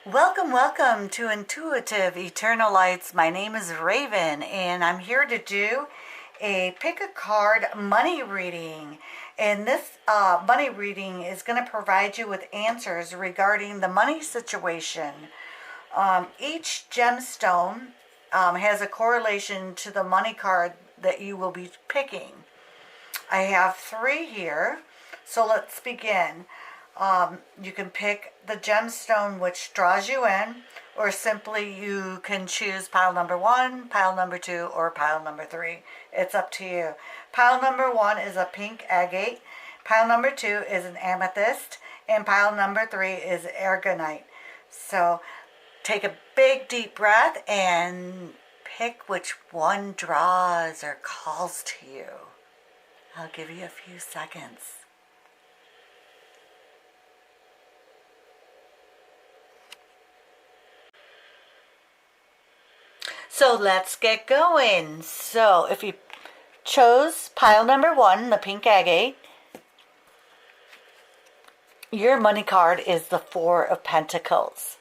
Welcome to Intuitive Eternal Lights. My name is Raven, and I'm here to do a pick a card money reading. And this money reading is going to provide you with answers regarding the money situation. Each gemstone has a correlation to the money card that you will be picking. I have 3 here, so let's begin. You can pick the gemstone which draws you in, or simply you can choose pile number 1, pile number 2, or pile number 3. It's up to you. Pile number 1 is a pink agate, pile number 2 is an amethyst, and pile number 3 is aragonite. So take a big deep breath and pick which one draws or calls to you. I'll give you a few seconds. So let's get going. So if you chose pile number 1, the pink agate, your money card is the 4 of Pentacles.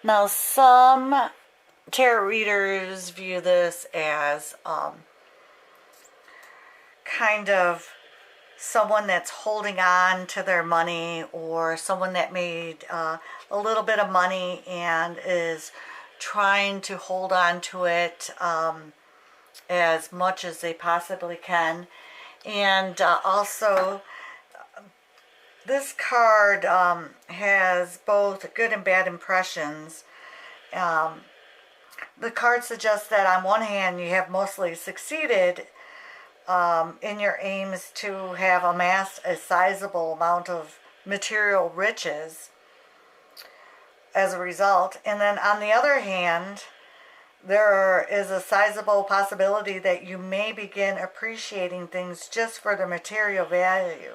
Now some tarot readers view this as kind of someone that's holding on to their money, or someone that made a little bit of money and is trying to hold on to it as much as they possibly can. And also this card has both good and bad impressions. The card suggests that on one hand you have mostly succeeded in your aims to have amassed a sizable amount of material riches as a result. And then on the other hand, there is a sizable possibility that you may begin appreciating things just for the material value.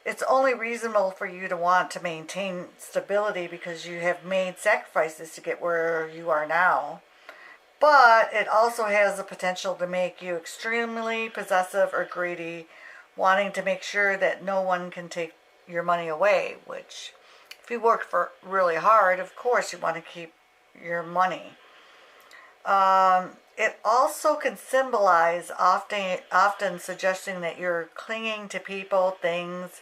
It's only reasonable for you to want to maintain stability because you have made sacrifices to get where you are now. But it also has the potential to make you extremely possessive or greedy, wanting to make sure that no one can take your money away, which if you work for really hard, of course you want to keep your money. It also can symbolize often suggesting that you're clinging to people, things,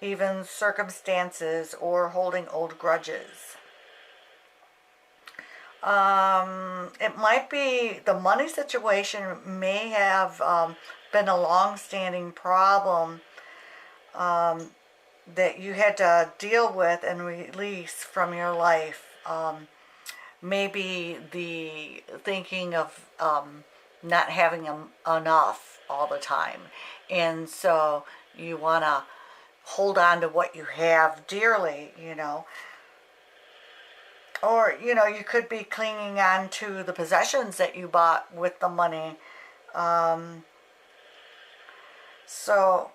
even circumstances, or holding old grudges. It might be the money situation may have been a long-standing problem that you had to deal with and release from your life. Maybe the thinking of not having enough all the time. And so you want to hold on to what you have dearly, Or, you could be clinging on to the possessions that you bought with the money. So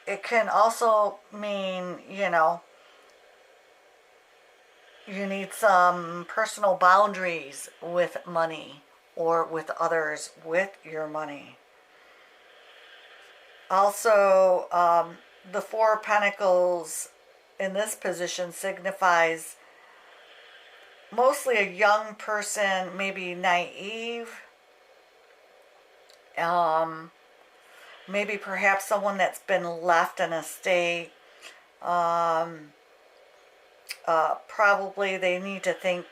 it can also mean, you need some personal boundaries with money or with others with your money. Also, the 4 of Pentacles in this position signifies mostly a young person, maybe naive, maybe perhaps someone that's been left in a state. Probably they need to think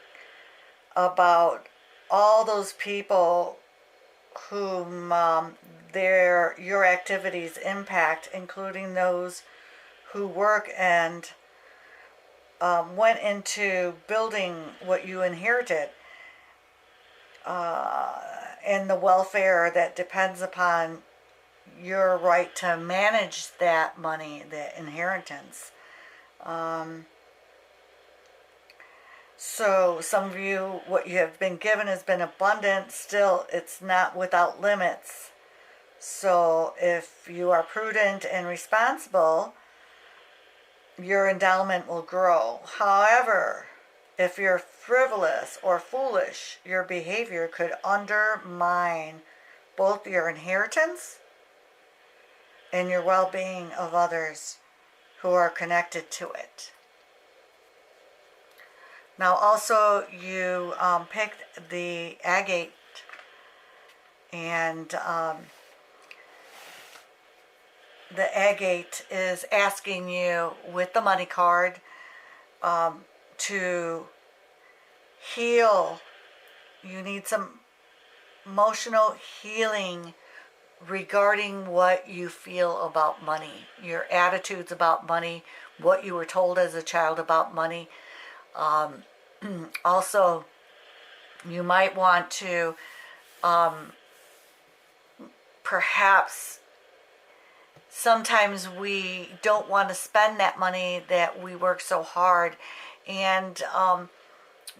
about all those people whom your activities impact, including those who work and went into building what you inherited, and the welfare that depends upon your right to manage that money, that inheritance. So some of you, what you have been given has been abundant. Still, it's not without limits. So if you are prudent and responsible, your endowment will grow. However, if you're frivolous or foolish, your behavior could undermine both your inheritance and your well-being of others who are connected to it. Now also you picked the agate, and the agate is asking you with the money card to heal. You need some emotional healing regarding what you feel about money, your attitudes about money, what you were told as a child about money. Also, you might want to perhaps sometimes we don't want to spend that money that we work so hard, and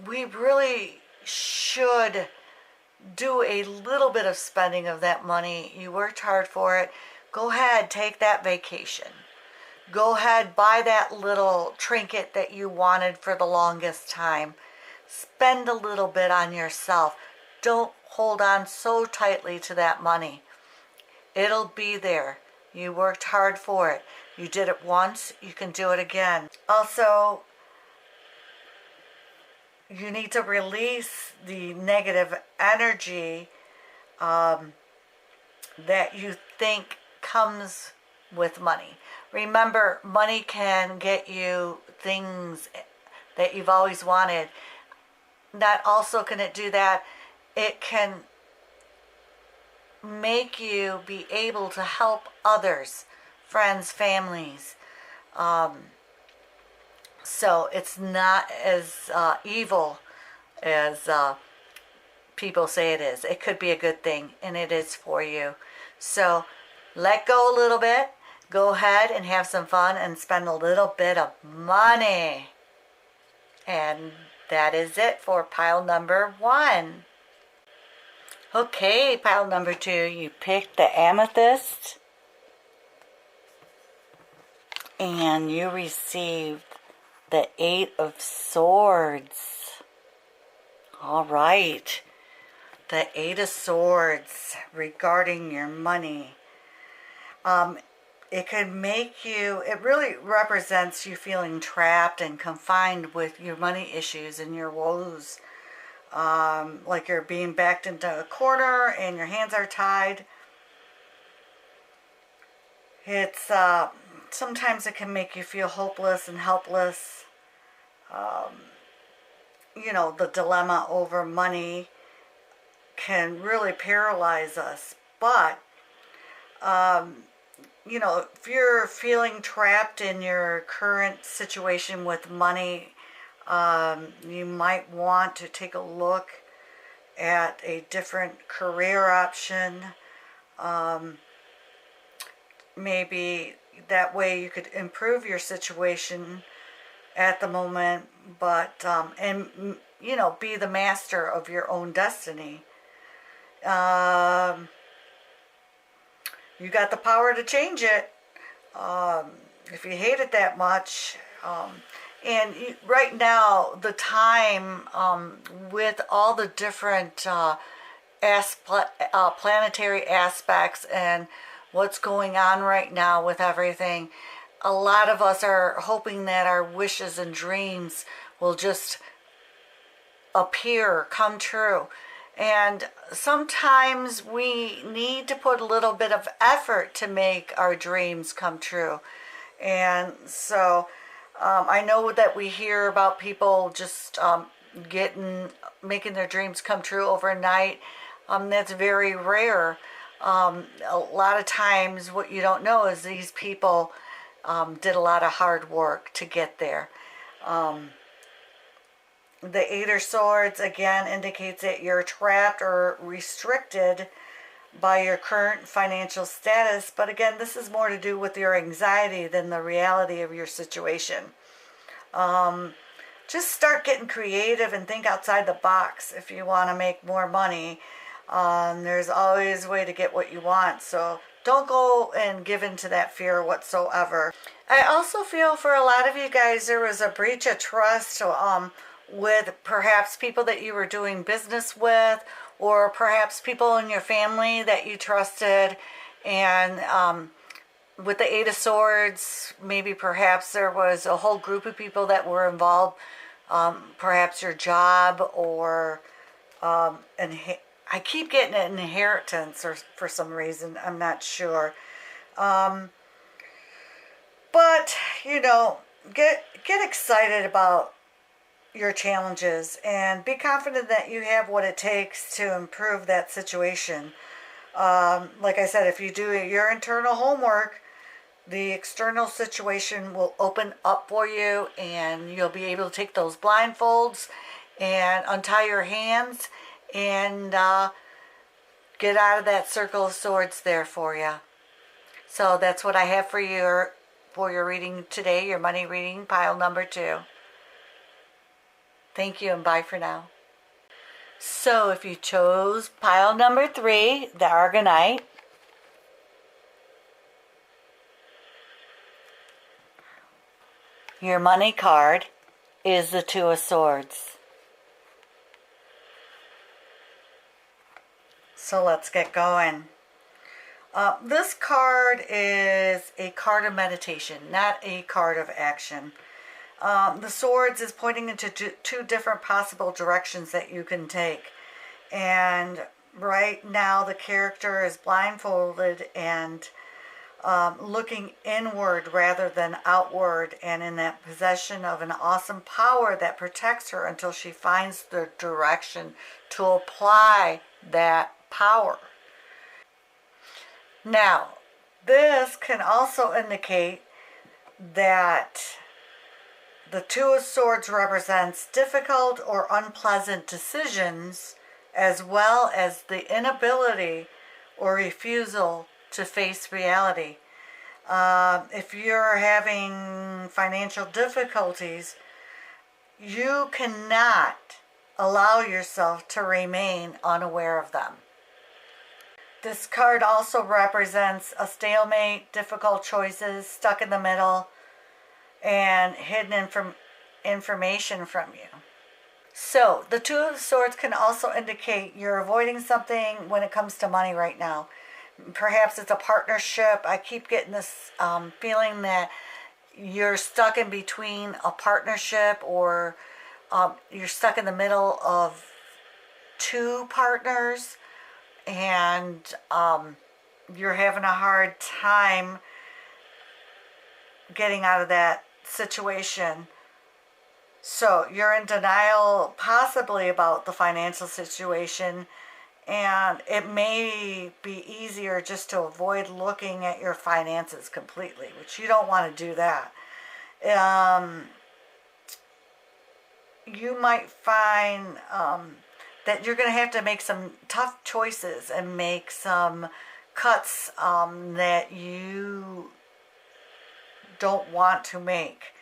we really should do a little bit of spending of that money. You worked hard for it. Go ahead, take that vacation. Go ahead, buy that little trinket that you wanted for the longest time. Spend a little bit on yourself. Don't hold on so tightly to that money. It'll be there. You worked hard for it. You did it once, you can do it again. Also, you need to release the negative energy that you think comes with money. Remember, money can get you things that you've always wanted. Not also can it do that, it can make you be able to help others, friends, families. So it's not as evil as people say it is. It could be a good thing, and it is for you. So let go a little bit. Go ahead and have some fun and spend a little bit of money. And that is it for pile number 1. Okay, pile number 2, you picked the amethyst, and you received the 8 of Swords. All right, the 8 of Swords regarding your money. It could make you, it really represents you feeling trapped and confined with your money issues and your woes. Like you're being backed into a corner and your hands are tied. It's sometimes it can make you feel hopeless and helpless. You know, the dilemma over money can really paralyze us. But you know, if you're feeling trapped in your current situation with money, you might want to take a look at a different career option. Maybe that way you could improve your situation at the moment, but and you know, be the master of your own destiny. You got the power to change it if you hate it that much. And right now, the time with all the different planetary aspects and what's going on right now with everything, a lot of us are hoping that our wishes and dreams will just appear, come true. And sometimes we need to put a little bit of effort to make our dreams come true. And so I know that we hear about people just making their dreams come true overnight. That's very rare. A lot of times what you don't know is these people did a lot of hard work to get there. The 8 of Swords, again, indicates that you're trapped or restricted by your current financial status. But again, this is more to do with your anxiety than the reality of your situation. Just start getting creative and think outside the box if you want to make more money. There's always a way to get what you want. So don't go and give in to that fear whatsoever. I also feel for a lot of you guys, there was a breach of trust with perhaps people that you were doing business with, or perhaps people in your family that you trusted, and with the Eight of Swords, maybe perhaps there was a whole group of people that were involved. Perhaps your job or and I keep getting an inheritance or for some reason. I'm not sure. But get excited about your challenges and be confident that you have what it takes to improve that situation. Like I said, if you do your internal homework, the external situation will open up for you and you'll be able to take those blindfolds and untie your hands and get out of that circle of swords there for you. So that's what I have for your reading today, your money reading, pile number 2. Thank you and bye for now. So if you chose pile number 3, the Argonite, your money card is the Two of Swords. So let's get going. This card is a card of meditation, not a card of action. The swords is pointing into two different possible directions that you can take. And right now the character is blindfolded and looking inward rather than outward, and in that possession of an awesome power that protects her until she finds the direction to apply that power. Now, this can also indicate that the Two of Swords represents difficult or unpleasant decisions, as well as the inability or refusal to face reality. If you're having financial difficulties, you cannot allow yourself to remain unaware of them. This card also represents a stalemate, difficult choices, stuck in the middle, and hidden information from you. So, the Two of Swords can also indicate you're avoiding something when it comes to money right now. Perhaps it's a partnership. I keep getting this feeling that you're stuck in between a partnership, or you're stuck in the middle of two partners, and you're having a hard time getting out of that situation. So you're in denial possibly about the financial situation, and it may be easier just to avoid looking at your finances completely, which you don't want to do that. You might find that you're going to have to make some tough choices and make some cuts that you don't want to make.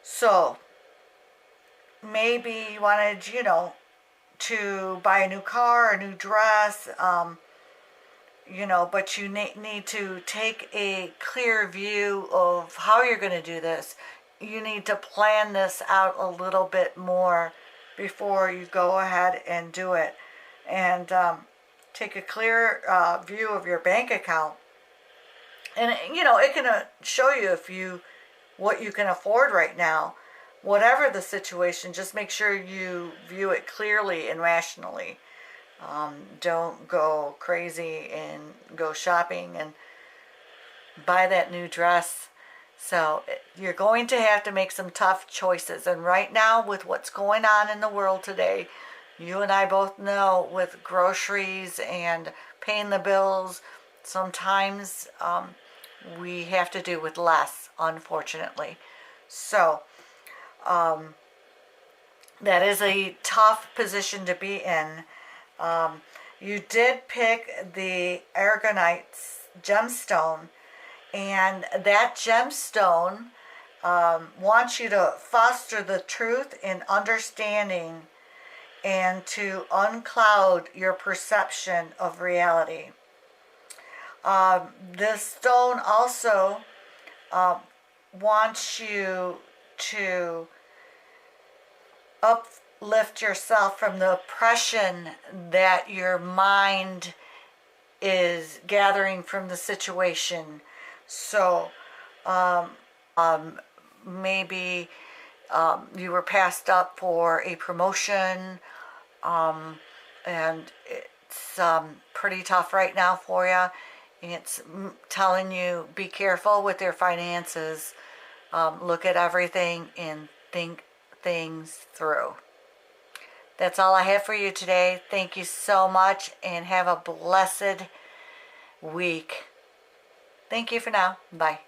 So maybe you wanted, to buy a new car, a new dress, but you need to take a clear view of how you're going to do this. You need to plan this out a little bit more before you go ahead and do it. And take a clear view of your bank account. And, it can show you what you can afford right now. Whatever the situation, just make sure you view it clearly and rationally. Don't go crazy and go shopping and buy that new dress. So you're going to have to make some tough choices. And right now, with what's going on in the world today, you and I both know with groceries and paying the bills, sometimes we have to do with less, unfortunately. So that is a tough position to be in. You did pick the Aragonite's gemstone, and that gemstone wants you to foster the truth and understanding and to uncloud your perception of reality. This stone also wants you to uplift yourself from the oppression that your mind is gathering from the situation. So maybe you were passed up for a promotion, and it's pretty tough right now for you. It's telling you be careful with your finances. Look at everything and think things through. That's all I have for you today. Thank you so much and have a blessed week. Thank you for now. Bye.